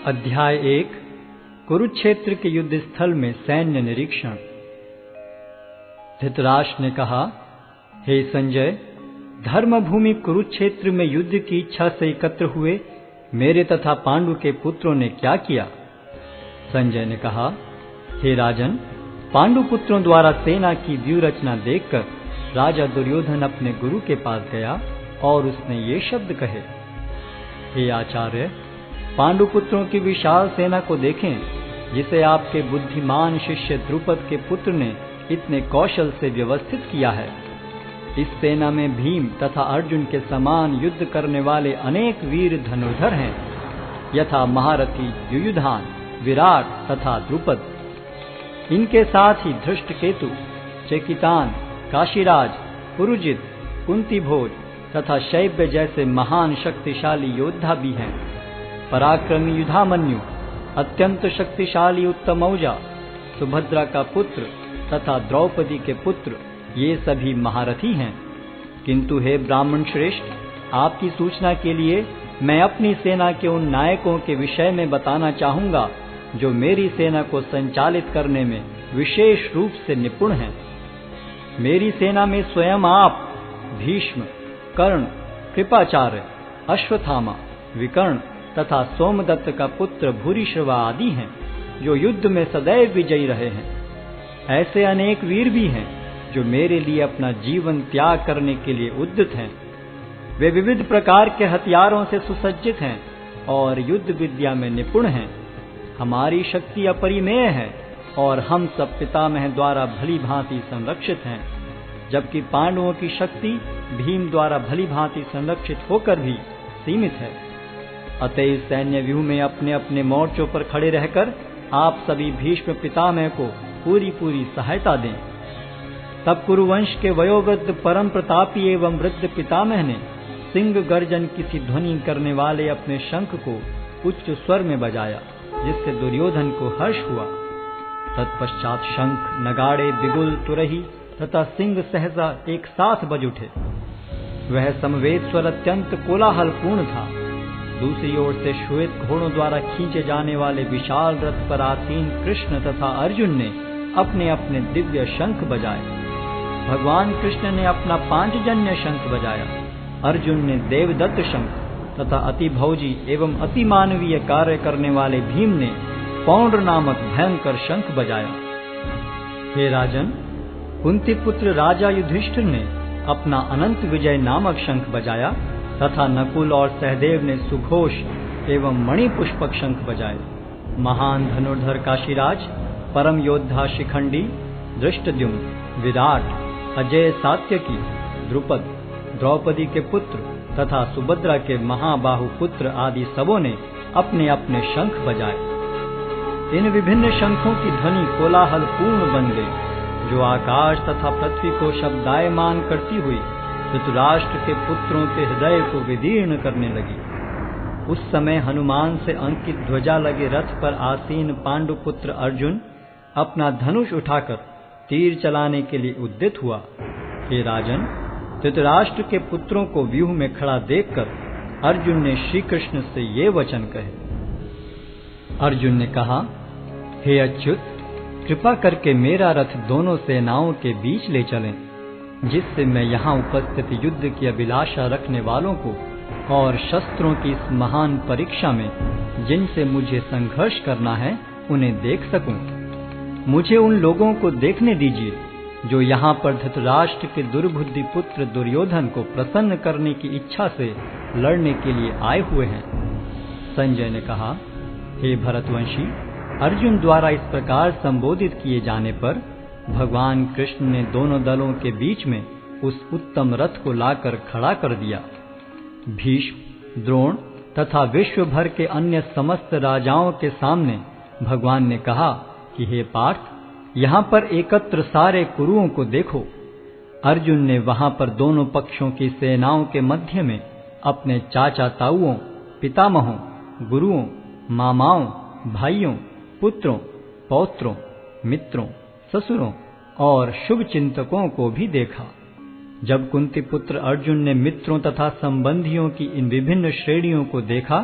अध्याय 1 कुरुक्षेत्र के युद्ध स्थल में सैन्य निरीक्षण। धृतराष्ट्र ने कहा, हे संजय, धर्मभूमि कुरुक्षेत्र में युद्ध की इच्छा से एकत्र हुए मेरे तथा पांडु के पुत्रों ने क्या किया? संजय ने कहा, हे राजन, पांडु पुत्रों द्वारा सेना की व्यूह रचना देखकर राजा दुर्योधन अपने गुरु के पास गया और उसने ये शब्द कहे, हे आचार्य, पांडु पुत्रों की विशाल सेना को देखें, जिसे आपके बुद्धिमान शिष्य द्रुपद के पुत्र ने इतने कौशल से व्यवस्थित किया है। इस सेना में भीम तथा अर्जुन के समान युद्ध करने वाले अनेक वीर धनुर्धर हैं, यथा महारथी युयुधान, विराट तथा द्रुपद। इनके साथ ही धृष्टकेतु, चेकितान, काशीराज, पुरुजित, कुंतीभोज तथा शैब्य जैसे महान शक्तिशाली योद्धा भी हैं। पराक्रमी युधामन्यु, अत्यंत शक्तिशाली उत्तमौजा, सुभद्रा का पुत्र तथा द्रौपदी के पुत्र, ये सभी महारथी हैं। किंतु हे ब्राह्मण श्रेष्ठ, आपकी सूचना के लिए मैं अपनी सेना के उन नायकों के विषय में बताना चाहूंगा जो मेरी सेना को संचालित करने में विशेष रूप से निपुण हैं। मेरी सेना में स्वयं आप, भीष्म, कर्ण, कृपाचार्य, अश्वत्थामा, विकर्ण तथा सोमदत्त का पुत्र भूरिश्रवा आदि हैं, जो युद्ध में सदैव विजयी रहे हैं। ऐसे अनेक वीर भी हैं जो मेरे लिए अपना जीवन त्याग करने के लिए उद्यत हैं। वे विविध प्रकार के हथियारों से सुसज्जित हैं और युद्ध विद्या में निपुण हैं। हमारी शक्ति अपरिमेय है और हम सब पितामह द्वारा भली भांति संरक्षित हैं, जबकि पांडवों की शक्ति भीम द्वारा भली भांति संरक्षित होकर भी सीमित है। अतएव सैन्य व्यूह में अपने अपने मोर्चों पर खड़े रहकर आप सभी भीष्म पितामह को पूरी पूरी सहायता दें। तब कुरुवंश के वयोवृद्ध परम प्रतापी एवं वृद्ध पितामह ने सिंह गर्जन की सी ध्वनि करने वाले अपने शंख को उच्च स्वर में बजाया, जिससे दुर्योधन को हर्ष हुआ। तत्पश्चात शंख, नगाड़े, बिगुल, तुरही तथा सिंह सहसा एक साथ बज उठे। वह समवेत स्वर अत्यंत कोलाहलपूर्ण था। दूसरी ओर से श्वेत घोड़ों द्वारा खींचे जाने वाले विशाल रथ पर आसीन कृष्ण तथा अर्जुन ने अपने अपने दिव्य शंख बजाए। भगवान कृष्ण ने अपना पांचजन्य शंख बजाया, अर्जुन ने देवदत्त शंख तथा अति भौजी एवं अति मानवीय कार्य करने वाले भीम ने पौंड्र नामक भयंकर शंख बजाया। हे राजन, कुंती पुत्र राजा युधिष्ठिर ने अपना अनंत विजय नामक शंख बजाया तथा नकुल और सहदेव ने सुघोष एवं मणिपुष्पक शंख बजाए। महान धनुर्धर काशीराज, परम योद्धा शिखंडी, धृष्टद्युम्न, विराट, अजय सात्यकी, द्रुपद, द्रौपदी के पुत्र तथा सुभद्रा के महाबाहु पुत्र आदि सबों ने अपने अपने शंख बजाए। इन विभिन्न शंखों की ध्वनि कोलाहल पूर्ण बन गई, जो आकाश तथा पृथ्वी को शब्दायमान करती हुई धृतराष्ट्र के पुत्रों के हृदय को विदीर्ण करने लगी। उस समय हनुमान से अंकित ध्वजा लगे रथ पर आसीन पांडुपुत्र अर्जुन अपना धनुष उठाकर तीर चलाने के लिए उद्यत हुआ। हे राजन, धृतराष्ट्र के पुत्रों को व्यूह में खड़ा देखकर अर्जुन ने श्री कृष्ण से ये वचन कहे। अर्जुन ने कहा, हे अच्युत, कृपा करके मेरा रथ दोनों सेनाओं के बीच ले चलें, जिससे मैं यहाँ उपस्थित युद्ध की अभिलाषा रखने वालों को और शस्त्रों की इस महान परीक्षा में जिनसे मुझे संघर्ष करना है उन्हें देख सकूं। मुझे उन लोगों को देखने दीजिए जो यहाँ पर धृतराष्ट्र के दुर्बुद्धि पुत्र दुर्योधन को प्रसन्न करने की इच्छा से लड़ने के लिए आए हुए हैं। संजय ने कहा, हे भरतवंशी, अर्जुन द्वारा इस प्रकार संबोधित किए जाने पर भगवान कृष्ण ने दोनों दलों के बीच में उस उत्तम रथ को लाकर खड़ा कर दिया। भीष्म, द्रोण तथा विश्व भर के अन्य समस्त राजाओं के सामने भगवान ने कहा कि हे पार्थ, यहाँ पर एकत्र सारे कुरुओं को देखो। अर्जुन ने वहां पर दोनों पक्षों की सेनाओं के मध्य में अपने चाचा ताऊओं, पितामहों, गुरुओं, मामाओं, भाइयों, पुत्रों, पौत्रों, मित्रों, ससुरों और शुभ चिंतकों को भी देखा। जब कुंती पुत्र अर्जुन ने मित्रों तथा संबंधियों की इन विभिन्न श्रेणियों को देखा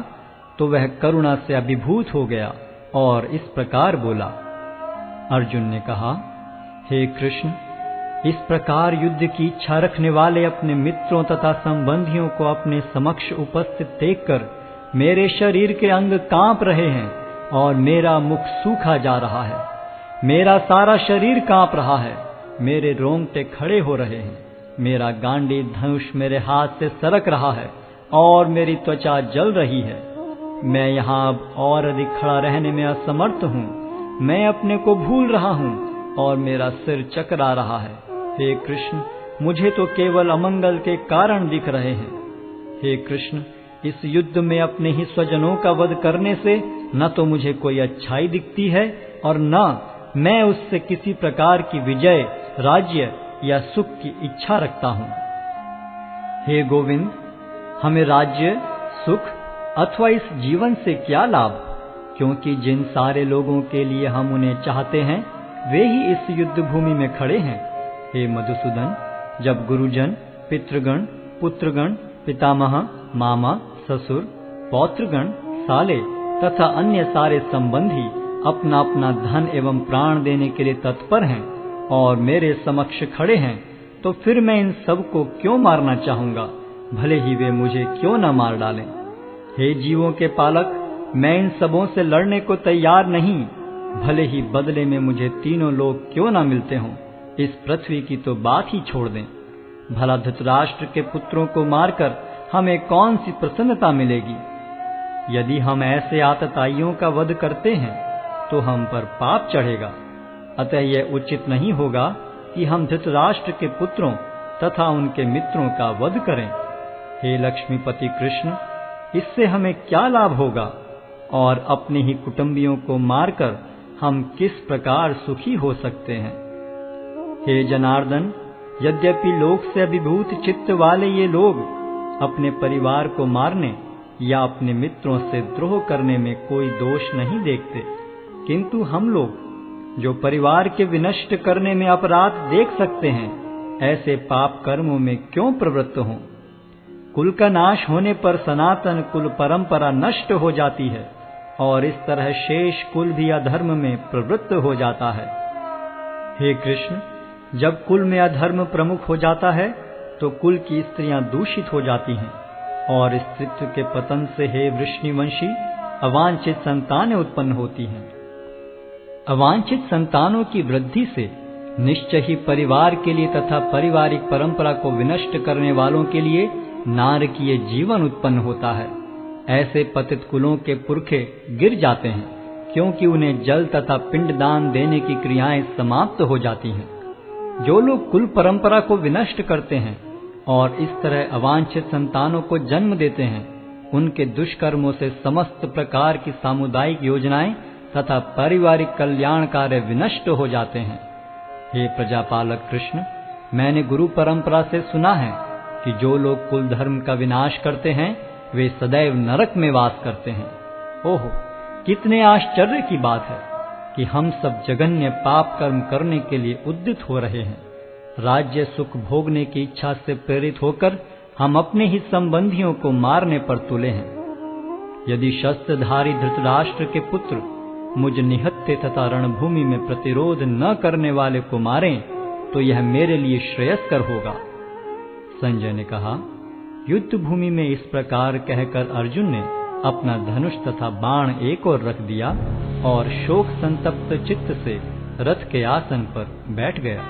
तो वह करुणा से अभिभूत हो गया और इस प्रकार बोला। अर्जुन ने कहा, हे कृष्ण, इस प्रकार युद्ध की इच्छा रखने वाले अपने मित्रों तथा संबंधियों को अपने समक्ष उपस्थित देखकर मेरे शरीर के अंग कांप रहे हैं और मेरा मुख सूखा जा रहा है। मेरा सारा शरीर कांप रहा है, मेरे रोंगटे खड़े हो रहे हैं, मेरा गांडी धनुष मेरे हाथ से सरक रहा है और मेरी त्वचा जल रही है। मैं यहाँ अब और अधिक खड़ा रहने में असमर्थ हूँ। मैं अपने को भूल रहा हूँ और मेरा सिर चकरा रहा है। हे कृष्ण, मुझे तो केवल अमंगल के कारण दिख रहे हैं। हे कृष्ण, इस युद्ध में अपने ही स्वजनों का वध करने से न तो मुझे कोई अच्छाई दिखती है और न मैं उससे किसी प्रकार की विजय, राज्य या सुख की इच्छा रखता हूँ। हे गोविंद, हमें राज्य, सुख अथवा इस जीवन से क्या लाभ, क्योंकि जिन सारे लोगों के लिए हम उन्हें चाहते हैं वे ही इस युद्ध भूमि में खड़े हैं। हे मधुसूदन, जब गुरुजन, पितृगण, पुत्रगण, पितामह, मामा, ससुर, पौत्रगण, साले तथा अन्य सारे संबंधी अपना अपना धन एवं प्राण देने के लिए तत्पर हैं और मेरे समक्ष खड़े हैं, तो फिर मैं इन सब को क्यों मारना चाहूंगा, भले ही वे मुझे क्यों न मार डालें। हे जीवों के पालक, मैं इन सबों से लड़ने को तैयार नहीं, भले ही बदले में मुझे तीनों लोग क्यों न मिलते हों। इस पृथ्वी की तो बात ही छोड़ दें। भला धृतराष्ट्र के पुत्रों को मारकर हमें कौन सी प्रसन्नता मिलेगी। यदि हम ऐसे आतताइयों का वध करते हैं तो हम पर पाप चढ़ेगा। अतः यह उचित नहीं होगा कि हम धृतराष्ट्र के पुत्रों तथा उनके मित्रों का वध करें। हे लक्ष्मीपति कृष्ण, इससे हमें क्या लाभ होगा और अपने ही कुटुंबियों को मारकर हम किस प्रकार सुखी हो सकते हैं। हे जनार्दन, यद्यपि लोक से अभिभूत चित्त वाले ये लोग अपने परिवार को मारने या अपने मित्रों से द्रोह करने में कोई दोष नहीं देखते, किंतु हम लोग जो परिवार के विनष्ट करने में अपराध देख सकते हैं, ऐसे पाप कर्मों में क्यों प्रवृत्त हों। कुल का नाश होने पर सनातन कुल परंपरा नष्ट हो जाती है और इस तरह शेष कुल भी अधर्म में प्रवृत्त हो जाता है। हे कृष्ण, जब कुल में अधर्म प्रमुख हो जाता है तो कुल की स्त्रियां दूषित हो जाती हैं और स्त्रीत्व के पतन से हे वृष्णिवंशी अवांछित संतानें उत्पन्न होती हैं। अवांछित संतानों की वृद्धि से निश्चय ही परिवार के लिए तथा पारिवारिक परंपरा को विनष्ट करने वालों के लिए नारकीय जीवन उत्पन्न होता है। ऐसे पतित कुलों के पुरखे गिर जाते हैं, क्योंकि उन्हें जल तथा पिंडदान देने की क्रियाएं समाप्त हो जाती हैं। जो लोग कुल परंपरा को विनष्ट करते हैं और इस तरह अवांछित संतानों को जन्म देते हैं, उनके दुष्कर्मों से समस्त प्रकार की सामुदायिक योजनाएं तथा पारिवारिक कल्याण कार्य विनष्ट हो जाते हैं। हे प्रजापालक कृष्ण, मैंने गुरु परंपरा से सुना है कि जो लोग कुल धर्म का विनाश करते हैं वे सदैव नरक में वास करते हैं। ओहो, कितने आश्चर्य की बात है कि हम सब जघन्य पाप कर्म करने के लिए उद्यत हो रहे हैं। राज्य सुख भोगने की इच्छा से प्रेरित होकर हम अपने ही संबंधियों को मारने पर तुले हैं। यदि शस्त्रधारी धृतराष्ट्र के पुत्र मुझ निहत्थे तथा रणभूमि में प्रतिरोध न करने वाले को मारें तो यह मेरे लिए श्रेयस्कर होगा। संजय ने कहा, युद्ध भूमि में इस प्रकार कहकर अर्जुन ने अपना धनुष तथा बाण एक ओर रख दिया और शोक संतप्त चित्त से रथ के आसन पर बैठ गया।